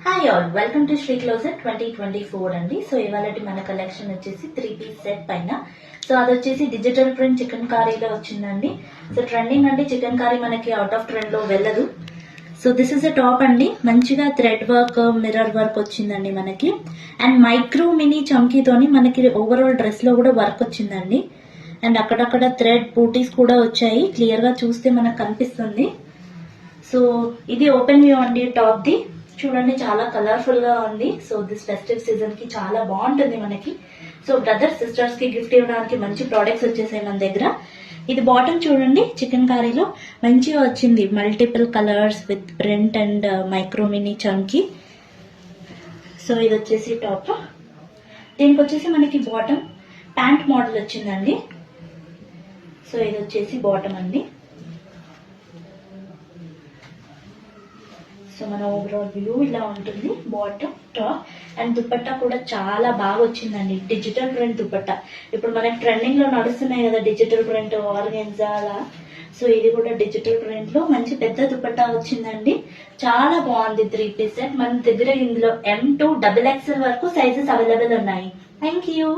Hi all, welcome to Sri closure 2024 అండి. So ఇవాళ మన కలెక్షన్ వచ్చేసి 3 పీస్ సెట్ పైన. సో అది వచ్చేసి డిజిటల్ ప్రింట్ చికెన్ కారీలో వచ్చిందండి. సో ట్రెండింగ్ అండి, చికెన్ కారీ మనకి అవుట్ ఆఫ్ ట్రెండ్ లో వెళ్ళదు. So this is a top అండి, మంచిగా థ్రెడ్ వర్క్, మిర్రర్ వర్క్ వచ్చిందండి మనకి. అండ్ మైక్రో మినీ చమ్కీతోని మనకి ఓవరాల్ డ్రెస్ లో కూడా వర్క్ వచ్చిందండి. అండ్ అక్కడక్కడ థ్రెడ్ బూటీస్ కూడా వచ్చాయి, క్లియర్ గా చూస్తే మనకు కనిపిస్తుంది. సో ఇది ఓపెన్ వ్యూ అండి టాప్ ది. చూడండి చాలా కలర్ఫుల్ గా ఉంది. సో దిస్ ఫెస్టివ్ సీజన్ కి చాలా బాగుంటుంది మనకి. సో బ్రదర్స్ సిస్టర్స్ కి గిఫ్ట్ ఇవ్వడానికి మంచి ప్రోడక్ట్స్ వచ్చేసాయి మన దగ్గర. ఇది బాటమ్ చూడండి, చికెన్ కారీలో మంచిగా వచ్చింది, multiple colours with print and micro mini chunky. So ఇది వచ్చేసి టాప్. దీనికి వచ్చేసి మనకి బాటమ్ ప్యాంట్ మోడల్ వచ్చిందండి. సో ఇది వచ్చేసి బాటమ్ అండి. సో మన ఓవరాల్ వ్యూ ఇలా ఉంటుంది, బాటమ్ టాప్. అండ్ దుపట్టా కూడా చాలా బాగా వచ్చిందండి, డిజిటల్ ప్రింట్ దుపట్టా. ఇప్పుడు మనకి ట్రెండింగ్ లో నడుస్తున్నాయి కదా డిజిటల్ ప్రింట్, ఆర్గెన్జా అలా. సో ఇది కూడా డిజిటల్ ప్రింట్ లో మంచి పెద్ద దుపట్టా వచ్చిందండి, చాలా బాగుంది. 3 పీస్ సెట్ మన దగ్గర. ఇందులో M to XXL వరకు సైజెస్ అవైలబుల్ ఉన్నాయి. Thank you.